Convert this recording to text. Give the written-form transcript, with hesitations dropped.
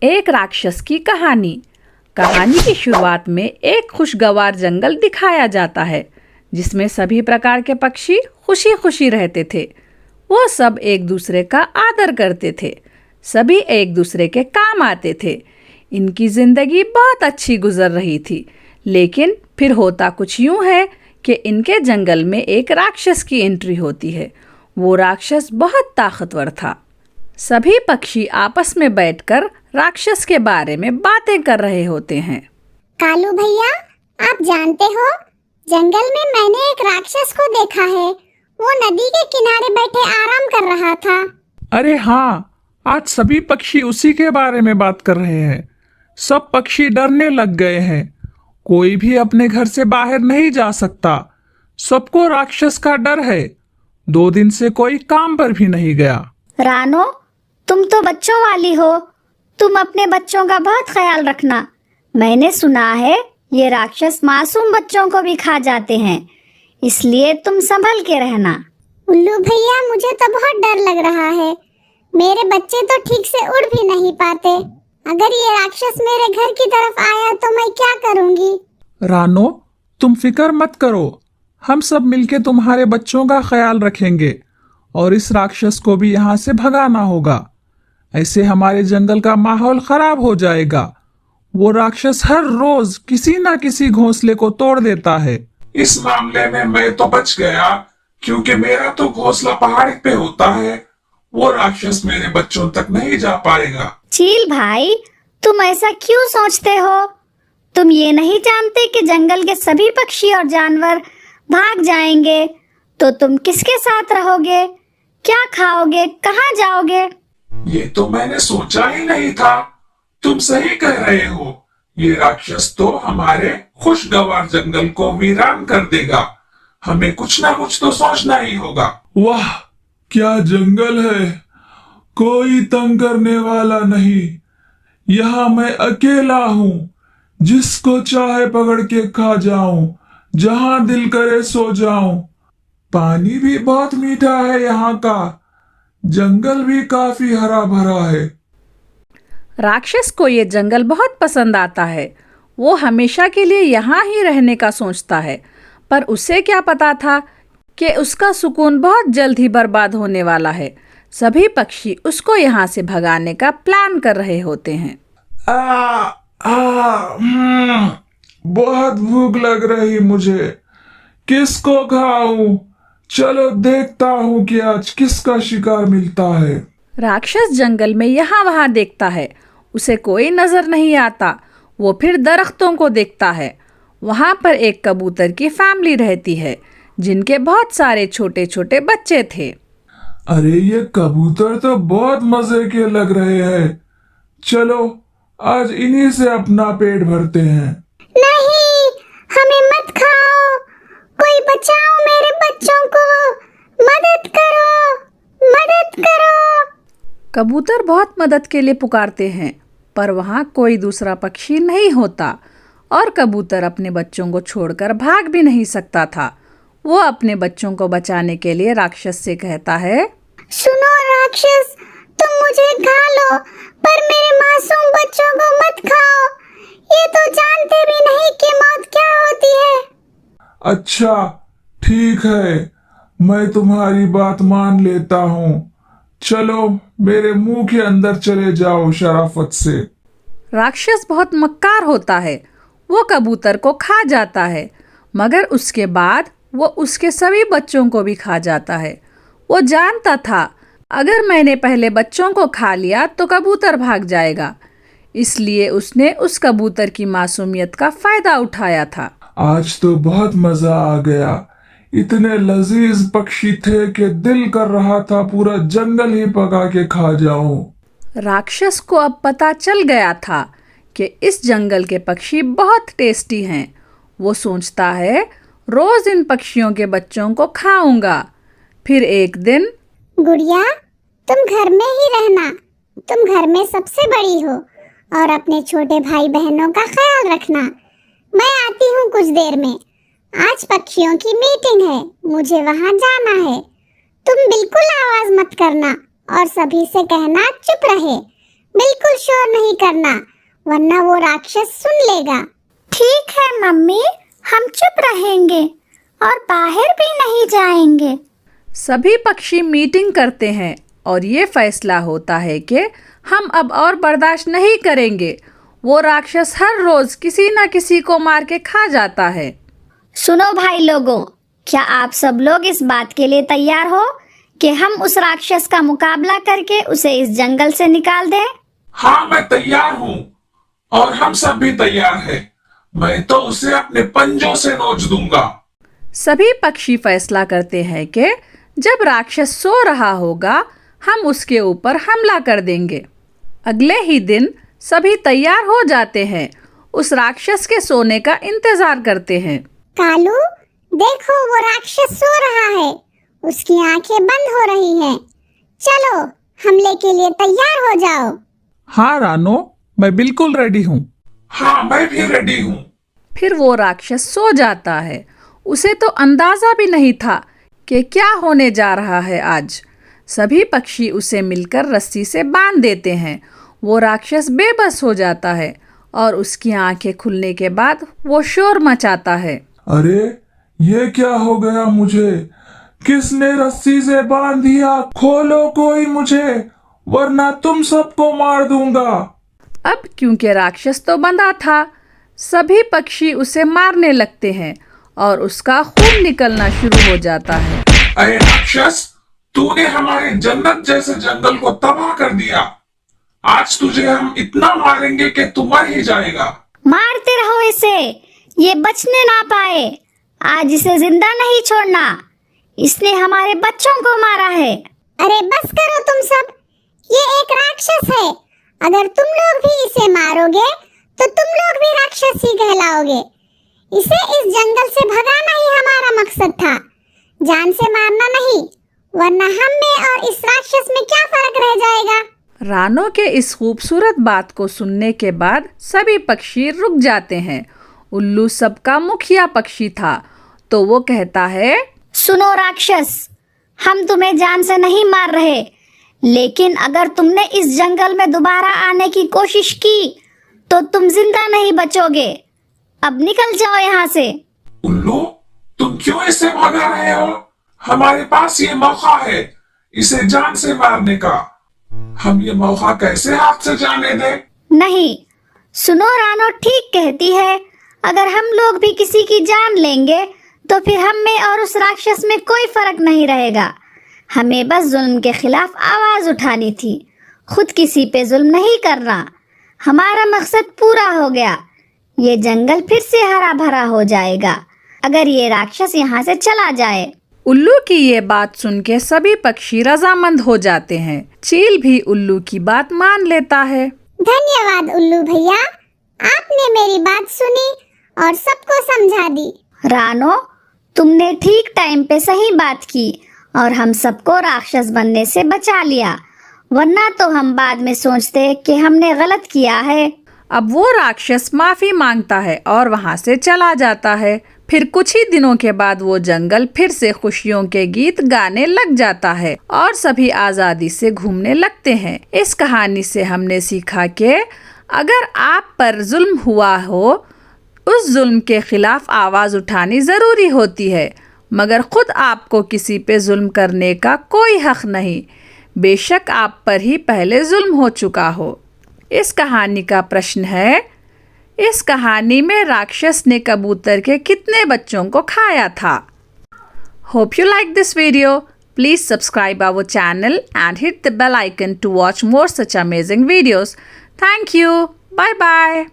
एक राक्षस की कहानी। कहानी की शुरुआत में एक खुशगवार जंगल दिखाया जाता है जिसमें सभी प्रकार के पक्षी खुशी खुशी रहते थे। वो सब एक दूसरे का आदर करते थे, सभी एक दूसरे के काम आते थे। इनकी जिंदगी बहुत अच्छी गुजर रही थी। लेकिन फिर होता कुछ यूं है कि इनके जंगल में एक राक्षस की एंट्री होती है। वो राक्षस बहुत ताकतवर था। सभी पक्षी आपस में बैठकर राक्षस के बारे में बातें कर रहे होते हैं। कालू भैया, आप जानते हो, जंगल में मैंने एक राक्षस को देखा है। वो नदी के किनारे बैठे आराम कर रहा था। अरे हाँ, आज सभी पक्षी उसी के बारे में बात कर रहे हैं। सब पक्षी डरने लग गए हैं। कोई भी अपने घर से बाहर नहीं जा सकता। सबको राक्षस का डर है। 2 दिन से कोई काम पर भी नहीं गया। रानो, तुम तो बच्चों वाली हो। तुम अपने बच्चों का बहुत ख्याल रखना। मैंने सुना है ये राक्षस मासूम बच्चों को भी खा जाते हैं, इसलिए तुम संभल के रहना। उल्लू भैया, मुझे तो बहुत डर लग रहा है। मेरे बच्चे तो ठीक से उड़ भी नहीं पाते। अगर ये राक्षस मेरे घर की तरफ आया तो मैं क्या करूंगी? रानो, तुम फिक्र मत करो। हम सब मिलके तुम्हारे बच्चों का ख्याल रखेंगे और इस राक्षस को भी यहाँ से भगाना होगा। ऐसे हमारे जंगल का माहौल खराब हो जाएगा। वो राक्षस हर रोज किसी ना किसी घोंसले को तोड़ देता है। इस मामले में मैं तो बच गया, क्योंकि मेरा तो घोंसला पहाड़ी पे होता है। वो राक्षस मेरे बच्चों तक नहीं जा पाएगा। चील भाई, तुम ऐसा क्यों सोचते हो? तुम ये नहीं जानते कि जंगल के सभी पक्षी और जानवर भाग जाएंगे, तो तुम किसके साथ रहोगे? क्या खाओगे? कहाँ जाओगे? ये तो मैंने सोचा ही नहीं था। तुम सही कह रहे हो। ये राक्षस तो हमारे खुशगवार जंगल को वीरान कर देगा। हमें कुछ ना कुछ तो सोचना ही होगा। वाह, क्या जंगल है! कोई तंग करने वाला नहीं। यहाँ मैं अकेला हूँ। जिसको चाहे पकड़ के खा जाऊं, जहां दिल करे सो जाऊं। पानी भी बहुत मीठा है यहाँ का। जंगल भी काफी हरा भरा है। राक्षस को ये जंगल बहुत पसंद आता है। वो हमेशा के लिए यहाँ ही रहने का सोचता है, पर उसे क्या पता था कि उसका सुकून बहुत जल्द ही बर्बाद होने वाला है। सभी पक्षी उसको यहाँ से भगाने का प्लान कर रहे होते हैं। बहुत भूख लग रही मुझे। किसको खाऊं? चलो देखता हूँ कि आज किसका शिकार मिलता है। राक्षस जंगल में यहाँ वहाँ देखता है, उसे कोई नजर नहीं आता। वो फिर दरख्तों को देखता है। वहाँ पर एक कबूतर की फैमिली रहती है, जिनके बहुत सारे छोटे छोटे बच्चे थे। अरे, ये कबूतर तो बहुत मजे के लग रहे हैं। चलो आज इन्हीं से अपना पेट भरते हैं। नहीं, हमें मत खाओ। कोई बचाओ मेरे बच्चों को। मदद करो, मदद करो। कबूतर बहुत मदद के लिए पुकारते हैं, पर वहाँ कोई दूसरा पक्षी नहीं होता और कबूतर अपने बच्चों को छोड़कर भाग भी नहीं सकता था। वो अपने बच्चों को बचाने के लिए राक्षस से कहता है, सुनो राक्षस, तुम मुझे खा लो, पर मेरे मासूम बच्चों को मत खाओ। ये तो जानते भी नहीं कि मौत क्या होती है। अच्छा, ठीक है, मैं तुम्हारी बात मान लेता हूँ। चलो मेरे मुंह के अंदर चले जाओ शराफत से। राक्षस बहुत मक्कार होता है। वो कबूतर को खा जाता है, मगर उसके बाद वो उसके सभी बच्चों को भी खा जाता है। वो जानता था, अगर मैंने पहले बच्चों को खा लिया तो कबूतर भाग जाएगा, इसलिए उसने उस कबूतर की मासूमियत का फायदा उठाया था। आज तो बहुत मजा आ गया। इतने लजीज पक्षी थे कि दिल कर रहा था पूरा जंगल ही पका के खा जाऊं। राक्षस को अब पता चल गया था कि इस जंगल के पक्षी बहुत टेस्टी हैं। वो सोचता है, रोज इन पक्षियों के बच्चों को खाऊंगा। फिर एक दिन, गुड़िया, तुम घर में ही रहना। तुम घर में सबसे बड़ी हो और अपने छोटे भाई बहनों का ख्याल रखना। मैं आती हूँ कुछ देर में। आज पक्षियों की मीटिंग है, मुझे वहाँ जाना है। तुम बिल्कुल आवाज मत करना और सभी से कहना चुप रहे। बिल्कुल शोर नहीं करना, वरना वो राक्षस सुन लेगा। ठीक है मम्मी, हम चुप रहेंगे और बाहर भी नहीं जाएंगे। सभी पक्षी मीटिंग करते हैं और ये फैसला होता है कि हम अब और बर्दाश्त नहीं करेंगे। वो राक्षस हर रोज किसी न किसी को मार के खा जाता है। सुनो भाई लोगों, क्या आप सब लोग इस बात के लिए तैयार हो कि हम उस राक्षस का मुकाबला करके उसे इस जंगल से निकाल दें? हाँ, मैं तैयार हूँ और हम सब भी तैयार हैं। मैं तो उसे अपने पंजों से नोच दूंगा। सभी पक्षी फैसला करते हैं कि जब राक्षस सो रहा होगा हम उसके ऊपर हमला कर देंगे। अगले ही दिन सभी तैयार हो जाते हैं, उस राक्षस के सोने का इंतजार करते हैं। कालू, देखो वो राक्षस सो रहा है, उसकी आंखें बंद हो रही हैं। चलो हमले के लिए तैयार हो जाओ। हाँ रानो, मैं बिल्कुल रेडी हूँ। हाँ, मैं भी रेडी हूँ। फिर वो राक्षस सो जाता है। उसे तो अंदाजा भी नहीं था कि क्या होने जा रहा है आज। सभी पक्षी उसे मिलकर रस्सी से बांध देते हैं। वो राक्षस बेबस हो जाता है और उसकी आंखें खुलने के बाद वो शोर मचाता है। अरे ये क्या हो गया मुझे? किसने रस्सी से बांध दिया? खोलो कोई मुझे, वरना तुम सबको मार दूंगा। अब क्योंकि राक्षस तो बंधा था, सभी पक्षी उसे मारने लगते हैं और उसका खून निकलना शुरू हो जाता है। अरे राक्षस, तूने हमारे जन्नत जैसे जंगल को तबाह कर दिया। आज तुझे हम इतना मारेंगे कि तू मर ही जाएगा। मारते रहो इसे, ये बचने ना पाए। आज इसे जिंदा नहीं छोड़ना, इसने हमारे बच्चों को मारा है। अरे बस करो तुम सब, ये एक राक्षस है। अगर तुम लोग भी इसे मारोगे तो तुम लोग भी राक्षस ही कहलाओगे। इसे इस जंगल से भगाना ही हमारा मकसद था, जान से मारना नहीं, वरना हम में और इस राक्षस में क्या फर्क रह जाएगा। रानो के इस खूबसूरत बात को सुनने के बाद सभी पक्षी रुक जाते हैं। उल्लू सबका मुखिया पक्षी था, तो वो कहता है, सुनो राक्षस, हम तुम्हें जान से नहीं मार रहे, लेकिन अगर तुमने इस जंगल में दोबारा आने की कोशिश की तो तुम जिंदा नहीं बचोगे। अब निकल जाओ यहाँ से। उल्लू, तुम क्यों इसे भगा रहे हो? हमारे पास ये मौका है इसे जान से मारने का। हम ये मौका कैसे हाथ से जाने दें? नहीं, सुनो रानो ठीक कहती है। अगर हम लोग भी किसी की जान लेंगे तो फिर हम में और उस राक्षस में कोई फर्क नहीं रहेगा। हमें बस जुल्म के खिलाफ आवाज उठानी थी, खुद किसी पे जुल्म नहीं करना। हमारा मकसद पूरा हो गया, ये जंगल फिर से हरा भरा हो जाएगा अगर ये राक्षस यहाँ से चला जाए। उल्लू की ये बात सुन के सभी पक्षी रजामंद हो जाते हैं। चील भी उल्लू की बात मान लेता है। धन्यवाद उल्लू भैया, आपने मेरी बात सुनी और सबको समझा दी। रानो, तुमने ठीक टाइम पे सही बात की और हम सबको राक्षस बनने से बचा लिया, वरना तो हम बाद में सोचते कि हमने गलत किया है। अब वो राक्षस माफी मांगता है और वहाँ से चला जाता है। फिर कुछ ही दिनों के बाद वो जंगल फिर से खुशियों के गीत गाने लग जाता है और सभी आजादी से घूमने लगते हैं। इस कहानी से हमने सीखा कि अगर आप पर जुल्म हुआ हो, उस जुल्म के खिलाफ आवाज उठानी जरूरी होती है, मगर खुद आपको किसी पे जुल्म करने का कोई हक नहीं, बेशक आप पर ही पहले जुल्म हो चुका हो। इस कहानी का प्रश्न है, इस कहानी में राक्षस ने कबूतर के कितने बच्चों को खाया था? Hope you like this video. Please subscribe our channel and hit the bell icon to watch more such amazing videos. Thank you. Bye bye.